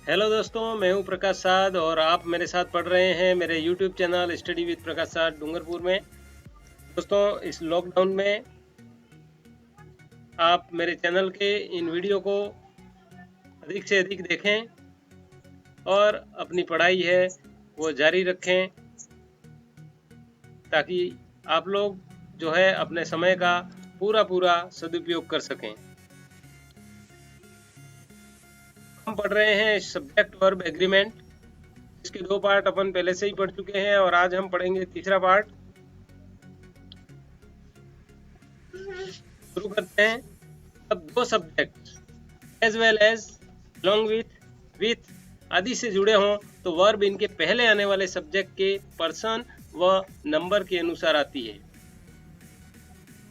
Hello दोस्तों, मैं हूं प्रकाश साध और आप मेरे साथ पढ़ रहे हैं मेरे YouTube चैनल स्टडी विद प्रकाश साध डूंगरपुर में। दोस्तों, इस लॉकडाउन में आप मेरे चैनल के इन वीडियो को अधिक से अधिक देखें और अपनी पढ़ाई है वो जारी रखें ताकि आप लोग जो है अपने समय का पूरा सदुपयोग कर सकें। हम पढ़ रहे हैं सब्जेक्ट वर्ब एग्रीमेंट। इसके 2 पार्ट अपन पहले से ही पढ़ चुके हैं और आज हम पढ़ेंगे तीसरा पार्ट। शुरू करते हैं। अब 2 subject as well as, along with आदि से जुड़े हों तो वर्ब इनके पहले आने वाले सब्जेक्ट के पर्सन व नंबर के अनुसार आती है।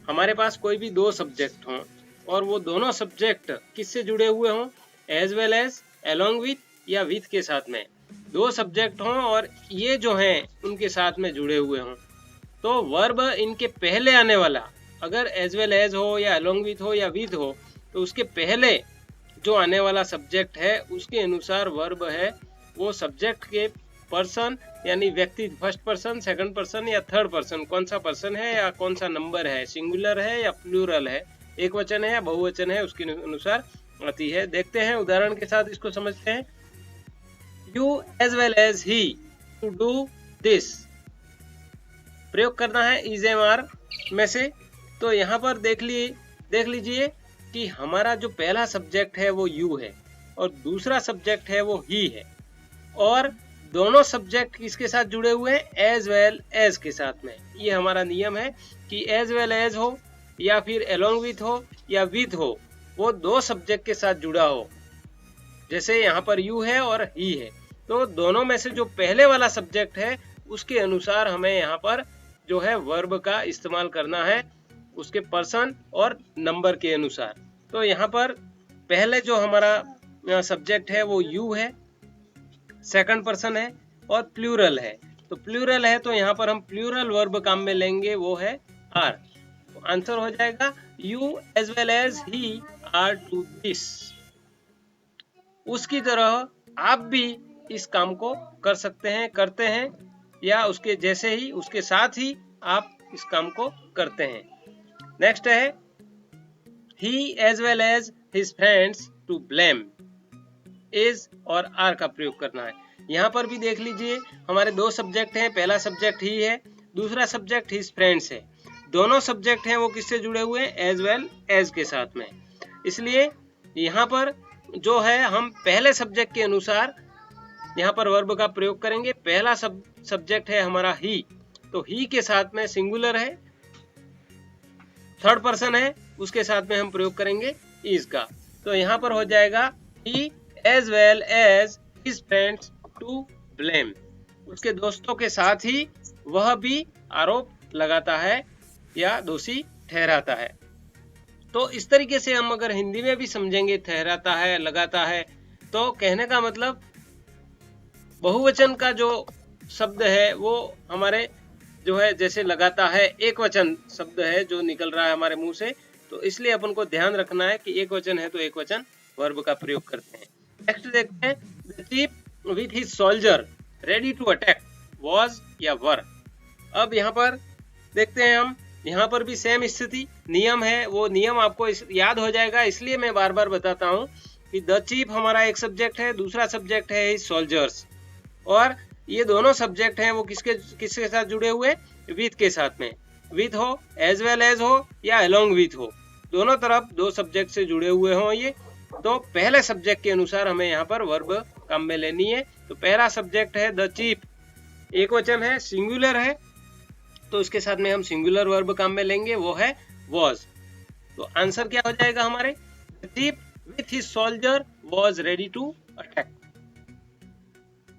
हमारे पास कोई भी 2 सब्जेक्ट हों और वो दोनों सब्जेक्ट किससे जुड़े हुए हों, as well as, along with या विथ के साथ में 2 सब्जेक्ट हों और ये जो हैं उनके साथ में जुड़े हुए हों तो वर्ब इनके पहले आने वाला अगर एज वेल एज हो या अलॉन्ग विथ हो या विथ हो तो उसके पहले जो आने वाला सब्जेक्ट है उसके अनुसार वर्ब है वो सब्जेक्ट के पर्सन यानी व्यक्ति, फर्स्ट पर्सन, सेकंड पर्सन या थर्ड पर्सन, कौन सा पर्सन है या कौन सा नंबर है, सिंगुलर है या प्लूरल है, एक वचन है या बहुवचन है, उसके अनुसार आती है। देखते हैं उदाहरण के साथ इसको समझते हैं। You as well as he to do this. प्रयोग करना है इज एम आर में से। तो यहाँ पर देख लीजिए कि हमारा जो पहला सब्जेक्ट है वो यू है और दूसरा सब्जेक्ट है वो ही है और दोनों सब्जेक्ट किसके साथ जुड़े हुए हैं, एज वेल एज के साथ में। ये हमारा नियम है कि एज वेल एज हो या फिर अलॉन्ग विथ हो या विथ हो, वो 2 सब्जेक्ट के साथ जुड़ा हो। जैसे यहाँ पर यू है और ही है तो दोनों में से जो पहले वाला सब्जेक्ट है उसके अनुसार हमें यहाँ पर जो है वर्ब का इस्तेमाल करना है, उसके पर्सन और नंबर के अनुसार। तो यहाँ पर पहले जो हमारा सब्जेक्ट है वो यू है, सेकंड पर्सन है और प्लूरल है। तो प्लूरल है तो यहाँ पर हम प्लूरल वर्ब काम में लेंगे, वो है आर। तो आंसर हो जाएगा you as well as he are to this. उसकी तरह आप भी इस काम को कर सकते हैं, करते हैं या उसके जैसे ही, उसके साथ ही आप इस काम को करते हैं। नेक्स्ट है he as well as his friends to blame। is और are का प्रयोग करना है। यहाँ पर भी देख लीजिए हमारे 2 सब्जेक्ट हैं, पहला सब्जेक्ट ही है, दूसरा सब्जेक्ट his friends है। दोनों सब्जेक्ट हैं वो किससे जुड़े हुए हैं, एज वेल एज के साथ में। इसलिए यहाँ पर जो है हम पहले सब्जेक्ट के अनुसार यहाँ पर वर्ब का प्रयोग करेंगे। पहला सब्जेक्ट है हमारा ही, तो ही के साथ में सिंगुलर है, थर्ड पर्सन है, उसके साथ में हम प्रयोग करेंगे इज का। तो यहाँ पर हो जाएगा ही as well as his friends to blame. उसके दोस्तों के साथ ही वह भी आरोप लगाता है या दोषी ठहराता है। तो इस तरीके से हम अगर हिंदी में भी समझेंगे ठहराता है, लगाता है, तो कहने का मतलब बहुवचन का जो शब्द है वो हमारे जो है जैसे लगाता है, एक वचन शब्द है जो निकल रहा है हमारे मुंह से, तो इसलिए अपन को ध्यान रखना है कि एक वचन है तो एक वचन वर्ब का प्रयोग करते हैं। नेक्स्ट देखते हैं, the chief with his soldier ready to attack was या वर। अब यहाँ पर देखते हैं हम, यहाँ पर भी सेम स्थिति, नियम है, वो नियम आपको याद हो जाएगा, इसलिए मैं बार बार बताता हूँ कि द चीफ हमारा एक सब्जेक्ट है, दूसरा सब्जेक्ट है हिज सोल्जर्स और ये दोनों सब्जेक्ट हैं वो किसके साथ जुड़े हुए, विथ के साथ में। विथ हो, एज वेल एज हो या अलॉन्ग विथ हो, दोनों तरफ 2 सब्जेक्ट से जुड़े हुए हों ये, तो पहले सब्जेक्ट के अनुसार हमें यहाँ पर वर्ब काम में लेनी है। तो पहला सब्जेक्ट है द चीफ, एक वचन है, सिंगुलर है, तो इसके साथ में हम सिंगुलर वर्ब काम में लेंगे, वो है वॉज। तो आंसर क्या हो जाएगा हमारे, the chief with his soldier was ready to attack.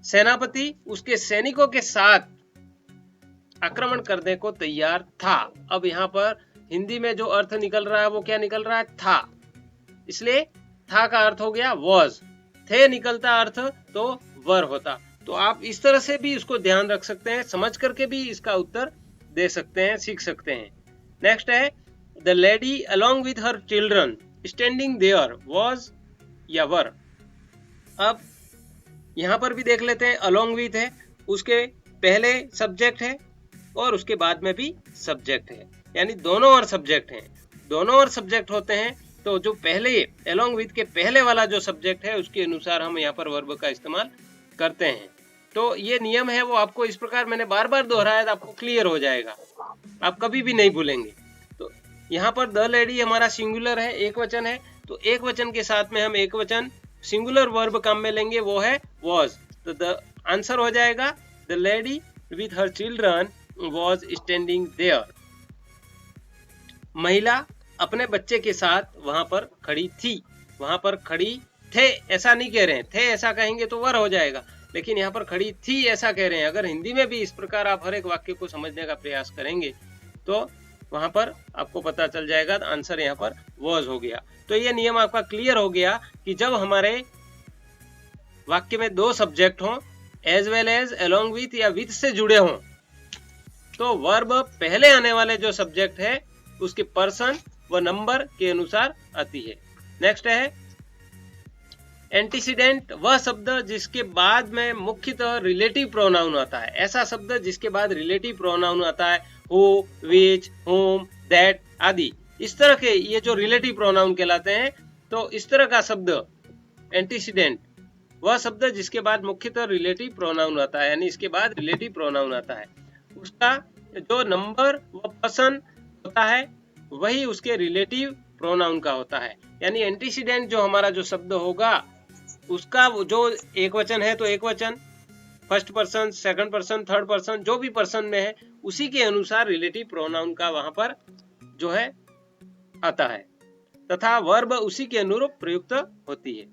सेनापति उसके सैनिकों के साथ आक्रमण करने को तैयार था। अब यहाँ पर हिंदी में जो अर्थ निकल रहा है वो क्या निकल रहा है, था, इसलिए था का अर्थ हो गया वॉज, थे निकलता अर्थ तो वर होता। तो आप इस तरह से भी इसको ध्यान रख सकते हैं, समझ करके भी इसका उत्तर दे सकते हैं, सीख सकते हैं। नेक्स्ट है, the lady along with her children standing there was या वर। अब यहाँ पर भी देख लेते हैं, अलोंग विथ है, उसके पहले सब्जेक्ट है और उसके बाद में भी सब्जेक्ट है, यानी दोनों और सब्जेक्ट हैं, दोनों और सब्जेक्ट होते हैं। तो जो पहले अलोंग विथ के पहले वाला जो सब्जेक्ट है उसके अनुसार हम यहाँ पर वर्ब का इस्तेमाल करते हैं। तो ये नियम है वो आपको इस प्रकार मैंने बार बार दोहराया तो आपको क्लियर हो जाएगा, आप कभी भी नहीं भूलेंगे। तो यहाँ पर द लेडी हमारा सिंगुलर है, एक वचन है, तो एक वचन के साथ में हम एक वचन सिंगुलर वर्ब काम में लेंगे, वो है was। तो द आंसर हो जाएगा the lady with her children was standing there. महिला अपने बच्चे के साथ वहां पर खड़ी थी, वहां पर खड़ी थे ऐसा नहीं कह रहे हैं, थे ऐसा कहेंगे तो वर हो जाएगा, लेकिन यहाँ पर खड़ी थी ऐसा कह रहे हैं। अगर हिंदी में भी इस प्रकार आप हर एक वाक्य को समझने का प्रयास करेंगे तो वहां पर आपको पता चल जाएगा, आंसर यहाँ पर was हो गया। तो ये नियम आपका क्लियर हो गया कि जब हमारे वाक्य में दो सब्जेक्ट हों, as well as, along with या विथ से जुड़े हों, तो वर्ब पहले आने वाले जो सब्जेक्ट है उसके पर्सन व नंबर के अनुसार आती है। नेक्स्ट है एंटीसीडेंट, वह शब्द जिसके बाद में मुख्यतः रिलेटिव प्रोनाउन आता है, ऐसा शब्द जिसके बाद रिलेटिव प्रोनाउन आता है, हु, विच, होम, दैट आदि, इस तरह के ये जो रिलेटिव प्रोनाउन कहलाते हैं। तो इस तरह का शब्द एंटीसीडेंट, वह शब्द जिसके बाद मुख्यतः रिलेटिव प्रोनाउन आता है, यानी इसके बाद रिलेटिव प्रोनाउन आता है, उसका जो नंबर व पर्सन होता है वही उसके रिलेटिव प्रोनाउन का होता है। यानी एंटीसीडेंट जो हमारा जो शब्द होगा उसका जो एक वचन है तो एक वचन, first person, second person, third person, जो भी पर्सन में है उसी के अनुसार रिलेटिव प्रोनाउन का वहां पर जो है आता है, तथा वर्ब उसी के अनुरूप प्रयुक्त होती है।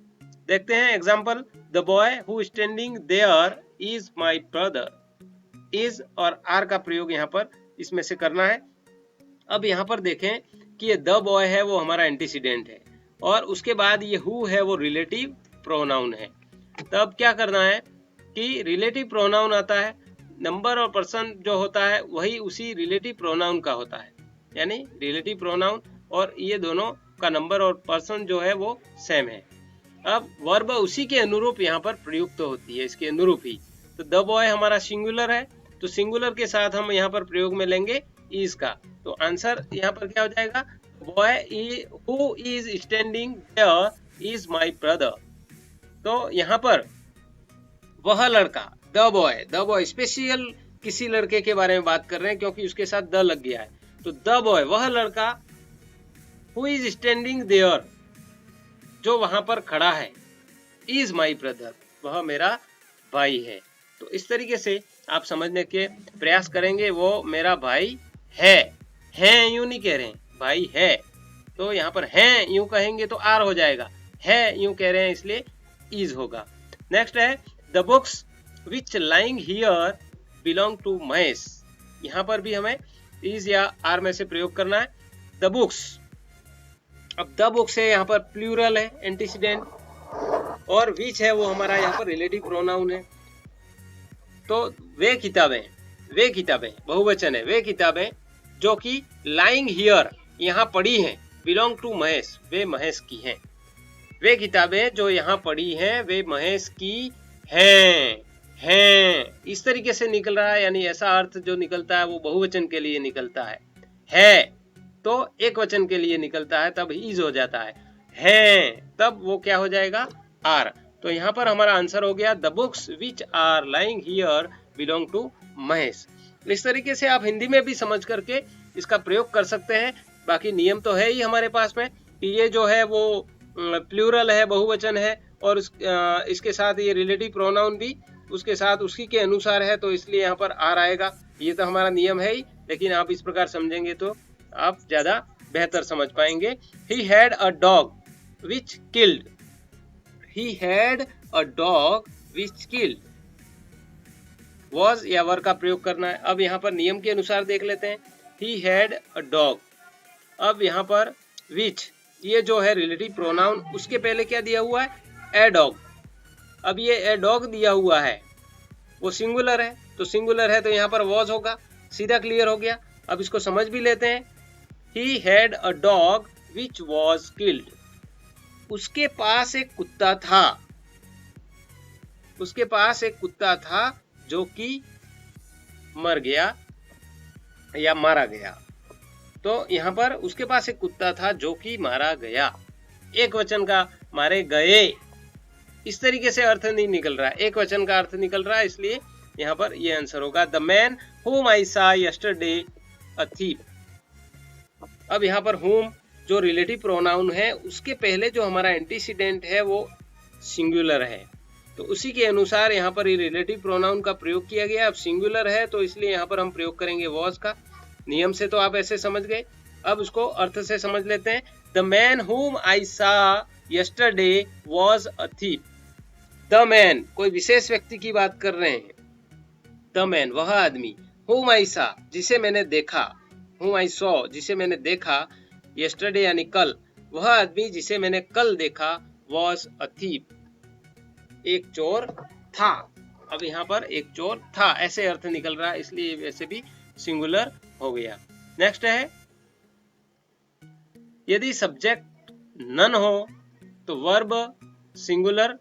देखते हैं example, the boy who standing there is my brother. Is और आर का प्रयोग यहाँ पर इसमें से करना है। अब यहाँ पर देखें कि ये द बॉय है वो हमारा एंटीसीडेंट है और उसके बाद ये हु है वो रिलेटिव प्रोनाउन है। तब क्या करना है कि रिलेटिव प्रोनाउन आता है, नंबर और पर्सन जो होता है वही उसी रिलेटिव प्रोनाउन का होता है, यानी रिलेटिव प्रोनाउन और ये दोनों का नंबर और पर्सन जो है वो सेम है। अब वर्ब उसी के अनुरूप यहाँ पर प्रयुक्त होती है, इसके अनुरूप ही। तो द बॉय हमारा सिंगुलर है, तो सिंगुलर के साथ हम यहाँ पर प्रयोग में लेंगे इज का, तो आंसर यहाँ पर क्या हो जाएगा, boy who is standing there is my brother. तो यहाँ पर वह लड़का, द बॉय स्पेशल किसी लड़के के बारे में बात कर रहे हैं क्योंकि उसके साथ द लग गया है। तो द बॉय वह लड़का, हु इज स्टैंडिंग देयर जो वहां पर खड़ा है, इज माई ब्रदर वह मेरा भाई है। तो इस तरीके से आप समझने के प्रयास करेंगे, वो मेरा भाई है यूं नहीं कह रहे हैं, भाई है, तो यहाँ पर है यूं कहेंगे तो आर हो जाएगा, है यूं कह रहे हैं इसलिए इज होगा। नेक्स्ट है the books which lying here belong to Mahesh. यहाँ पर भी हमें इज या आर में से प्रयोग करना है, द बुक्स। अब द बुक्स है यहाँ पर प्लूरल है एंटीसीडेंट, और विच है वो हमारा यहाँ पर रिलेटिव प्रोनाउन है। तो वे किताबें बहुवचन है, वे किताबें जो कि लाइंग हियर यहाँ पड़ी हैं, बिलोंग टू महेश वे महेश की हैं। वे किताबें जो यहाँ पड़ी हैं वे महेश की हैं, इस तरीके से निकल रहा है, यानी ऐसा अर्थ जो निकलता है वो बहुवचन के लिए निकलता है तो एक वचन के लिए निकलता है तब इज हो जाता है तब वो क्या हो जाएगा, आर। तो यहाँ पर हमारा आंसर हो गया the books which are lying here belong to Mahesh. इस तरीके से आप हिंदी में भी समझ करके इसका प्रयोग कर सकते हैं। बाकी नियम तो है ही हमारे पास में कि ये जो है वो प्लूरल है, बहुवचन है, और इसके साथ ये रिलेटिव प्रोनाउन भी उसके साथ उसी के अनुसार है, तो इसलिए यहाँ पर आर आएगा। ये तो हमारा नियम है ही, लेकिन आप इस प्रकार समझेंगे तो आप ज्यादा बेहतर समझ पाएंगे। He had a dog which killed, he had a dog which killed, was या वर का प्रयोग करना है। अब यहाँ पर नियम के अनुसार देख लेते हैं, ही हैड अ डॉग। अब यहाँ पर विच ये जो है रिलेटिव प्रोनाउन, उसके पहले क्या दिया हुआ है, ए डॉग। अब ये ए डॉग दिया हुआ है वो सिंगुलर है, तो सिंगुलर है तो यहाँ पर वॉज होगा, सीधा क्लियर हो गया। अब इसको समझ भी लेते हैं, he had a dog which was killed, उसके पास एक कुत्ता था उसके पास एक कुत्ता था जो कि मर गया या मारा गया। तो यहाँ पर उसके पास एक कुत्ता था जो कि मारा गया, एक वचन का मारे गए, इस तरीके से अर्थ नहीं निकल रहा है, एक वचन का अर्थ निकल रहा है, इसलिए यहाँ पर ये आंसर होगा the man whom I saw yesterday a thief। अब यहाँ पर whom जो रिलेटिव प्रोनाउन है उसके पहले जो हमारा एंटीसीडेंट है वो सिंगुलर है, तो उसी के अनुसार यहाँ पर ये रिलेटिव प्रोनाउन का प्रयोग किया गया। अब सिंगुलर है तो इसलिए यहाँ पर हम प्रयोग करेंगे वॉज का। नियम से तो आप ऐसे समझ गए, अब उसको अर्थ से समझ लेते हैं। The man whom I saw yesterday was a thief। The man कोई विशेष व्यक्ति की बात कर रहे हैं, द मैन वह आदमी, whom I saw जिसे मैंने देखा, whom I saw जिसे मैंने देखा, yesterday यानी कल, वह आदमी जिसे मैंने कल देखा, was a thief एक चोर था। अब यहाँ पर एक चोर था ऐसे अर्थ निकल रहा है, इसलिए वैसे भी सिंगुलर हो गया। नेक्स्ट है, यदि सब्जेक्ट नन हो तो वर्ब सिंगुलर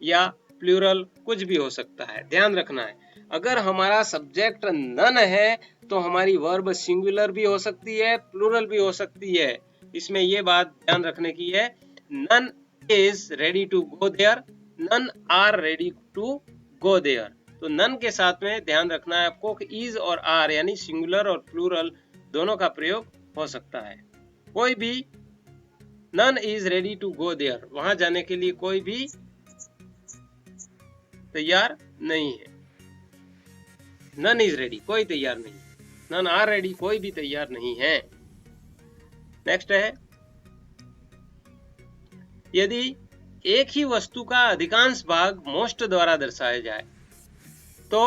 या प्लूरल कुछ भी हो सकता है। ध्यान रखना है, अगर हमारा सब्जेक्ट नन है तो हमारी वर्ब सिंगुलर भी हो सकती है, प्लूरल भी हो सकती है। इसमें यह बात ध्यान रखने की है, none is ready to go there, none are ready to go there. तो नन के साथ में ध्यान रखना है आपको कि इज और आर यानी सिंगुलर और प्लूरल दोनों का प्रयोग हो सकता है। कोई भी none is ready to go there, वहां जाने के लिए कोई भी तैयार नहीं है। नन इज रेडी कोई तैयार नहीं, नन आर रेडी कोई भी तैयार नहीं है। नेक्स्ट है, यदि एक ही वस्तु का अधिकांश भाग मोस्ट द्वारा दर्शाया जाए तो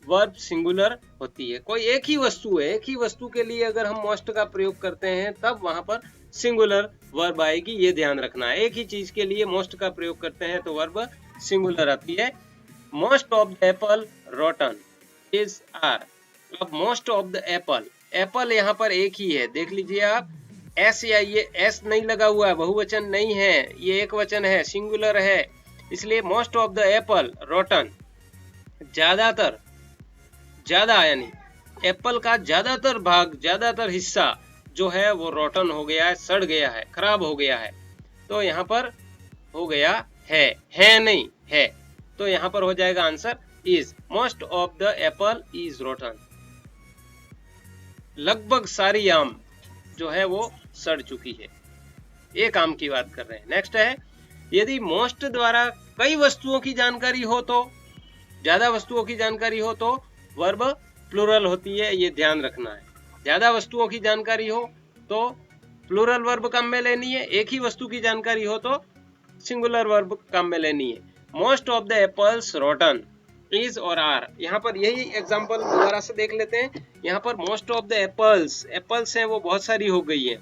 वर्ब सिंगुलर होती है। कोई एक ही वस्तु है, एक ही वस्तु के लिए अगर हम मोस्ट का प्रयोग करते हैं तब वहां पर सिंगुलर वर्ब आएगी, ये ध्यान रखना है। एक ही चीज के लिए मोस्ट का प्रयोग करते हैं तो वर्ब सिंगुलर आती है। Most of the apple rotten is are. अब most of the apple, apple यहाँ पर एक ही है, देख लीजिए आप, एस या ये एस नहीं लगा हुआ है, बहुवचन नहीं है, ये एक वचन है, सिंगुलर है, इसलिए most of the apple rotten, ज्यादातर, ज्यादा यानी एप्पल का ज्यादातर भाग, ज्यादातर हिस्सा जो है वो रोटन हो गया है, सड़ गया है, खराब हो गया है। तो यहाँ पर हो गया है नहीं है, तो यहाँ पर हो जाएगा answer is. Most of the Apple is rotten, लगभग सारी आम जो है वो सड़ चुकी है, एक आम की बात कर रहे हैं। नेक्स्ट है, यदि मोस्ट द्वारा कई वस्तुओं की जानकारी हो तो, ज्यादा वस्तुओं की जानकारी हो तो वर्ब प्लूरल होती है, ये ध्यान रखना है। ज्यादा वस्तुओं की जानकारी हो तो प्लूरल वर्ब काम में लेनी है, एक ही वस्तु की जानकारी हो तो सिंगुलर वर्ब काम में लेनी है। Most of the apples rotten is और आर, यहाँ पर यही एग्जांपल दोबारा से देख लेते हैं। यहाँ पर most of the apples, apples हैं वो बहुत सारी हो गई है,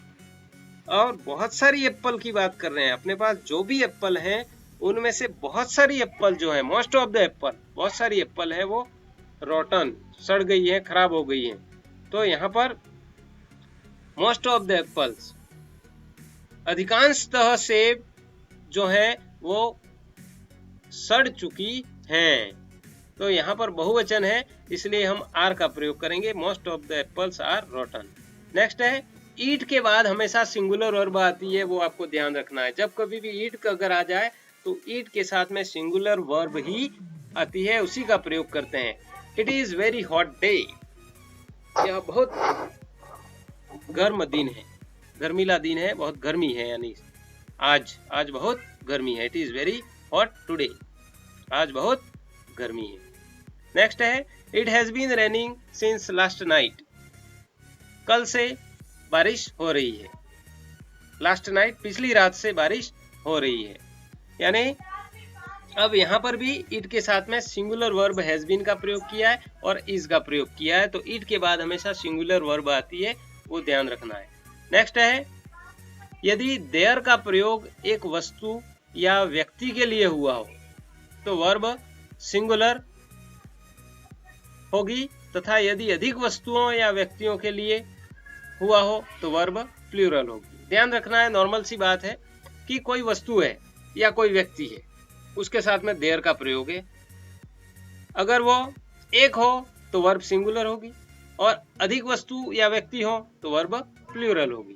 और बहुत सारी एप्पल की बात कर रहे हैं। अपने पास जो भी एप्पल हैं उनमें से बहुत सारी एप्पल जो है, मोस्ट ऑफ द एप्पल, बहुत सारी एप्पल है वो रोटन, सड़ गई है, खराब हो गई है। तो यहाँ पर मोस्ट ऑफ द एप्पल्स, अधिकांशतः सेब जो है वो सड़ चुकी हैं, तो यहाँ पर बहुवचन है इसलिए हम आर का प्रयोग करेंगे। Most of the apples are rotten. Next है, ईट के बाद हमेशा सिंगुलर वर्ब आती है, वो आपको ध्यान रखना है। जब कभी भी ईट अगर आ जाए तो ईट के साथ में सिंगुलर वर्ब ही आती है, उसी का प्रयोग करते हैं। It is very hot day, यह बहुत गर्म दिन है, गर्मीला दिन है, बहुत गर्मी है, यानी आज बहुत गर्मी है। It is very hot today, आज बहुत गर्मी है। नेक्स्ट है, it has been raining since last night, कल से बारिश हो रही है। लास्ट नाइट पिछली रात से बारिश हो रही है, यानी अब यहाँ पर भी इट के साथ में सिंगुलर वर्ब हैज बीन का प्रयोग किया है और इज का प्रयोग किया है, तो इट के बाद हमेशा सिंगुलर वर्ब आती है, वो ध्यान रखना है। नेक्स्ट है, यदि देयर का प्रयोग एक वस्तु या व्यक्ति के लिए हुआ हो तो वर्ब सिंगुलर होगी, तथा यदि अधिक वस्तुओं या व्यक्तियों के लिए हुआ हो तो वर्ब प्लूरल होगी। ध्यान रखना है, नॉर्मल सी बात है कि कोई वस्तु है या कोई व्यक्ति है, उसके साथ में देयर का प्रयोग है। अगर वो एक हो तो वर्ब सिंगुलर होगी, और अधिक वस्तु या व्यक्ति हो तो वर्ब प्लूरल होगी।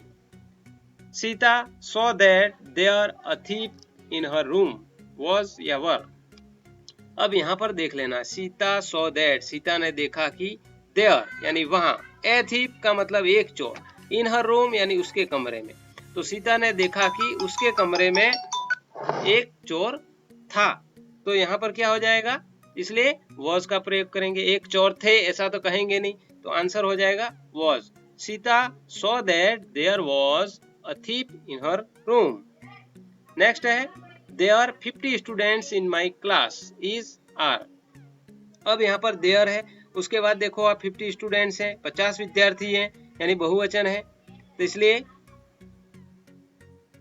Sita saw that there a thief in her room was या वर। अब यहाँ पर देख लेना, सीता सॉ दैट, सीता ने देखा कि देयर यानी वहां, ए थीफ का मतलब एक चोर, इन हर रूम यानी उसके कमरे में। तो सीता ने देखा कि उसके कमरे में एक चोर था, तो यहाँ पर क्या हो जाएगा, इसलिए वॉज का प्रयोग करेंगे। एक चोर थे ऐसा तो कहेंगे नहीं, तो आंसर हो जाएगा was. Sita saw that there was a thief in her room. Next है there are 50 students in my class is are. अब यहाँ पर देयर है, उसके बाद देखो आप 50 स्टूडेंट्स हैं, 50 विद्यार्थी हैं, यानी बहुवचन है, तो इसलिए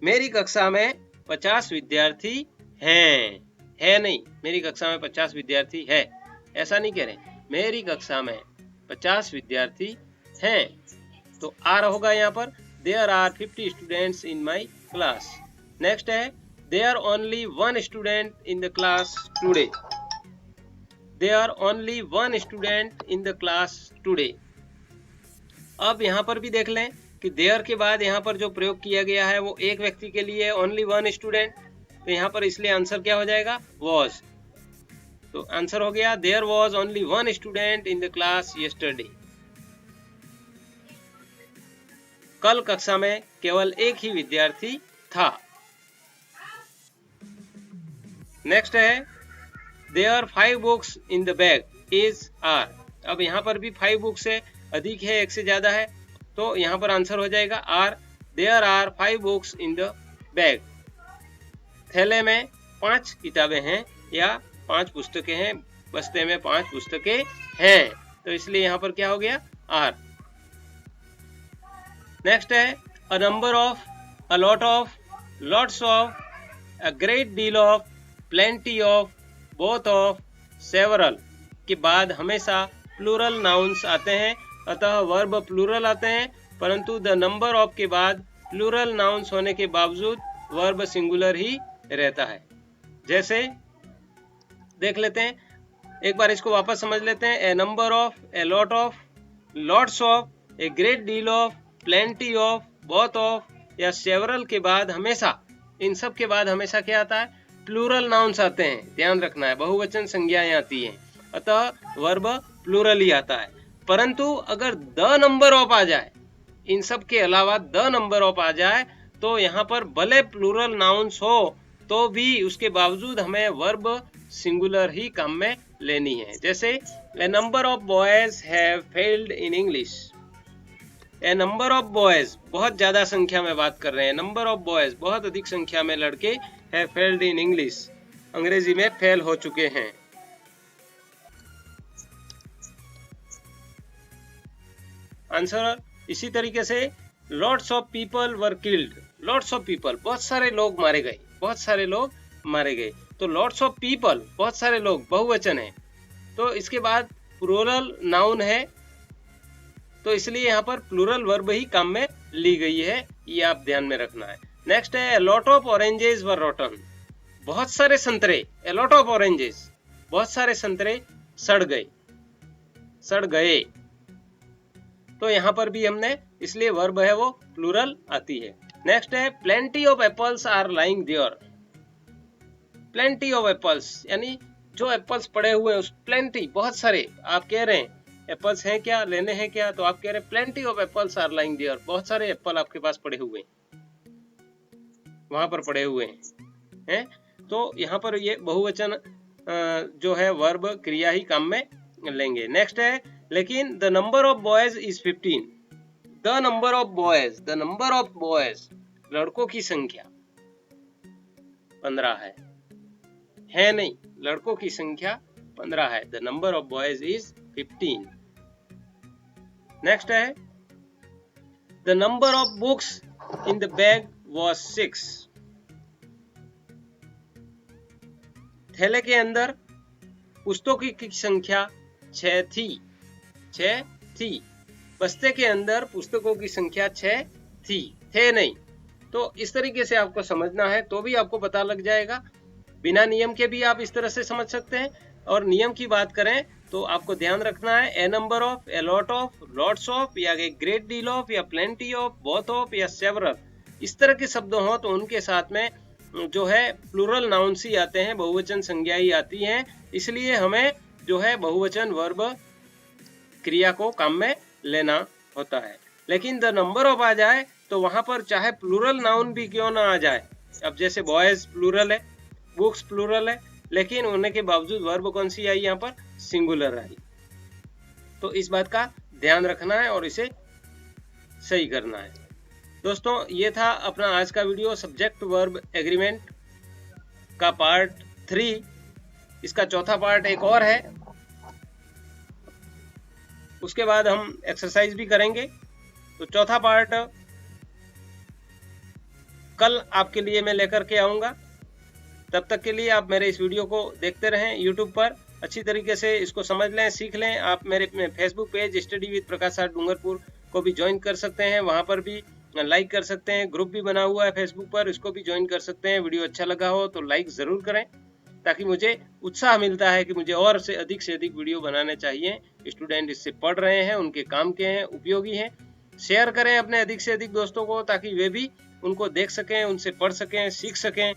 मेरी कक्षा में 50 विद्यार्थी हैं, है नहीं, मेरी कक्षा में 50 विद्यार्थी है, ऐसा नहीं कह रहे, मेरी कक्षा में 50 विद्यार्थी हैं, तो आर होगा यहाँ पर। There are 50 students in my class. Next है there only one student in the class today. There only one student in the class today. अब यहाँ पर भी देख लें कि देयर के बाद यहाँ पर जो प्रयोग किया गया है वो एक व्यक्ति के लिए है, ओनली वन स्टूडेंट, तो यहाँ पर इसलिए आंसर क्या हो जाएगा, वॉज। तो आंसर हो गया there was only one student in the class yesterday. कल कक्षा में केवल एक ही विद्यार्थी था। नेक्स्ट है there 5 books in the bag is are. अब यहाँ पर भी 5 बुक्स है, अधिक है, एक से ज्यादा है, तो यहाँ पर आंसर हो जाएगा are. There are 5 books in the bag. थैले में 5 किताबें हैं या 5 पुस्तकें हैं, बस्ते में 5 पुस्तकें हैं, तो इसलिए यहाँ पर क्या हो गया, आर। नेक्स्ट है a number of, a lot of, lots of, a great deal of, plenty of, both of, several के बाद हमेशा प्लूरल नाउन्स आते हैं, अतः वर्ब प्लूरल आते हैं, परंतु द नंबर ऑफ के बाद प्लूरल नाउन्स होने के बावजूद वर्ब सिंगुलर ही रहता है। जैसे देख लेते हैं, एक बार इसको वापस समझ लेते हैं। A number of, a lot of, lots of, a great deal of, plenty of, both of या सेवरल के बाद हमेशा, इन सब के बाद हमेशा क्या आता है, प्लूरल नाउन्स आते हैं, ध्यान रखना है, बहुवचन संज्ञाएं आती हैं, अतः वर्ब प्लूरल ही आता है। परंतु अगर द नंबर ऑफ आ जाए, इन सब के अलावा द नंबर ऑफ आ जाए, तो यहाँ पर भले प्लूरल नाउन्स हो तो भी उसके बावजूद हमें वर्ब सिंगुलर ही काम में लेनी है। जैसे a number of boys have failed in English. A number of boys, बहुत ज्यादा संख्या में बात कर रहे हैं, नंबर ऑफ बॉयज बहुत अधिक संख्या में लड़के हैव फेल्ड इन इंग्लिश, अंग्रेजी में फेल हो चुके हैं। आंसर इसी तरीके से lots of people were killed. Lots of people, बहुत सारे लोग मारे गए, बहुत सारे लोग मारे गए, तो लॉट्स ऑफ पीपल बहुत सारे लोग बहुवचन है, तो इसके बाद प्लूरल नाउन है, तो इसलिए यहाँ पर प्लूरल वर्ब ही काम में ली गई है, ये आप ध्यान में रखना है। नेक्स्ट है लॉट ऑफ ऑरेंजेस वर रॉटन। बहुत सारे संतरे, ए लॉट ऑफ ऑरेंजेस, बहुत सारे संतरे सड़ गए, सड़ गए, तो यहाँ पर भी हमने, इसलिए वर्ब है वो प्लूरल आती है। नेक्स्ट है plenty of apples are lying there. Plenty of apples यानी जो एप्पल्स पड़े हुए हैं, उस प्लेंटी, बहुत सारे, आप कह रहे हैं एप्पल्स हैं क्या, लेने हैं क्या, तो आप कह रहे हैं plenty of apples are lying there, बहुत सारे एप्पल आपके पास पड़े हुए हैं, वहां पर पड़े हुए हैं, तो यहाँ पर ये बहुवचन जो है वर्ब क्रिया ही काम में लेंगे। नेक्स्ट है लेकिन the number of boys is 15। The number of boys, the number of boys, लड़कों की संख्या 15 है नहीं, लड़कों की संख्या 15 है, the number of boys is 15। Next है the number of books in the bag was 6। थैले के अंदर पुस्तकों की संख्या 6 थी, बस्ते के अंदर पुस्तकों की संख्या 6 थी, थे नहीं, तो इस तरीके से आपको समझना है, तो भी आपको पता लग जाएगा बिना नियम के भी आप इस तरह से समझ सकते हैं। और नियम की बात करें तो आपको ध्यान रखना है a number of, a lot of, lots of, या ए ग्रेट डील ऑफ, या प्लेंटी ऑफ, बोथ ऑफ, या सेवरल, इस तरह के शब्द हों तो उनके साथ में जो है प्लूरल नाउन्स ही आते हैं, बहुवचन संज्ञा ही आती हैं। इसलिए हमें जो है बहुवचन वर्ब क्रिया को काम में लेना होता है। लेकिन द नंबर ऑफ आ जाए तो वहां पर चाहे प्लूरल नाउन भी क्यों ना आ जाए, अब जैसे बॉयज प्लूरल है, बुक्स प्लूरल है, लेकिन होने के बावजूद वर्ब कौन सी आई, यहाँ पर सिंगुलर आई। तो इस बात का ध्यान रखना है और इसे सही करना है। दोस्तों ये था अपना आज का वीडियो सब्जेक्ट वर्ब एग्रीमेंट का पार्ट 3। इसका चौथा पार्ट एक और है, उसके बाद हम एक्सरसाइज भी करेंगे। तो चौथा पार्ट कल आपके लिए मैं लेकर के आऊँगा। तब तक के लिए आप मेरे इस वीडियो को देखते रहें यूट्यूब पर, अच्छी तरीके से इसको समझ लें, सीख लें। आप मेरे Facebook page study with Prakash sir Dungarpur को भी ज्वाइन कर सकते हैं, वहाँ पर भी लाइक कर सकते हैं। ग्रुप भी बना हुआ है फेसबुक पर, इसको भी ज्वाइन कर सकते हैं। वीडियो अच्छा लगा हो तो लाइक ज़रूर करें, ताकि मुझे उत्साह मिलता है कि मुझे और से अधिक वीडियो बनाने चाहिए। स्टूडेंट इससे पढ़ रहे हैं, उनके काम के हैं, उपयोगी हैं। शेयर करें अपने अधिक से अधिक दोस्तों को, ताकि वे भी उनको देख सकें, उनसे पढ़ सकें, सीख सकें।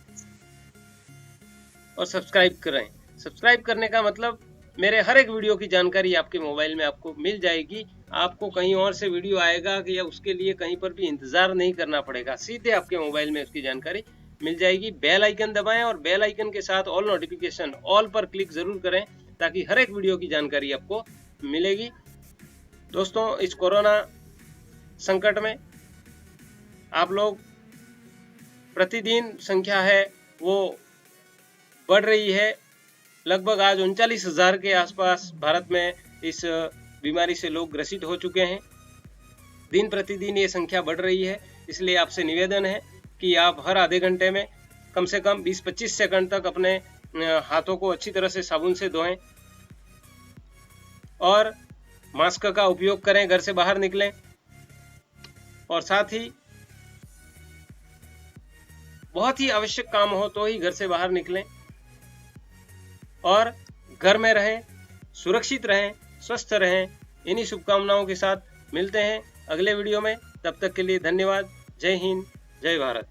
और सब्सक्राइब करें। सब्सक्राइब करने का मतलब मेरे हर एक वीडियो की जानकारी आपके मोबाइल में आपको मिल जाएगी। आपको कहीं और से वीडियो आएगा कि या उसके लिए कहीं पर भी इंतजार नहीं करना पड़ेगा, सीधे आपके मोबाइल में उसकी जानकारी मिल जाएगी। बेल आइकन दबाएं और बेल आइकन के साथ ऑल नोटिफिकेशन ऑल पर क्लिक जरूर करें, ताकि हर एक वीडियो की जानकारी आपको मिलेगी। दोस्तों इस कोरोना संकट में आप लोग प्रतिदिन संख्या है वो बढ़ रही है। लगभग आज 39,000 के आसपास भारत में इस बीमारी से लोग ग्रसित हो चुके हैं। दिन प्रतिदिन ये संख्या बढ़ रही है, इसलिए आपसे निवेदन है कि आप हर आधे घंटे में कम से कम 20-25 सेकंड तक अपने हाथों को अच्छी तरह से साबुन से धोएं और मास्क का उपयोग करें, घर से बाहर निकलें। और साथ ही बहुत ही आवश्यक काम हो तो ही घर से बाहर निकलें और घर में रहें, सुरक्षित रहें, स्वस्थ रहें। इन्हीं शुभकामनाओं के साथ मिलते हैं अगले वीडियो में। तब तक के लिए धन्यवाद। जय हिंद, जय भारत।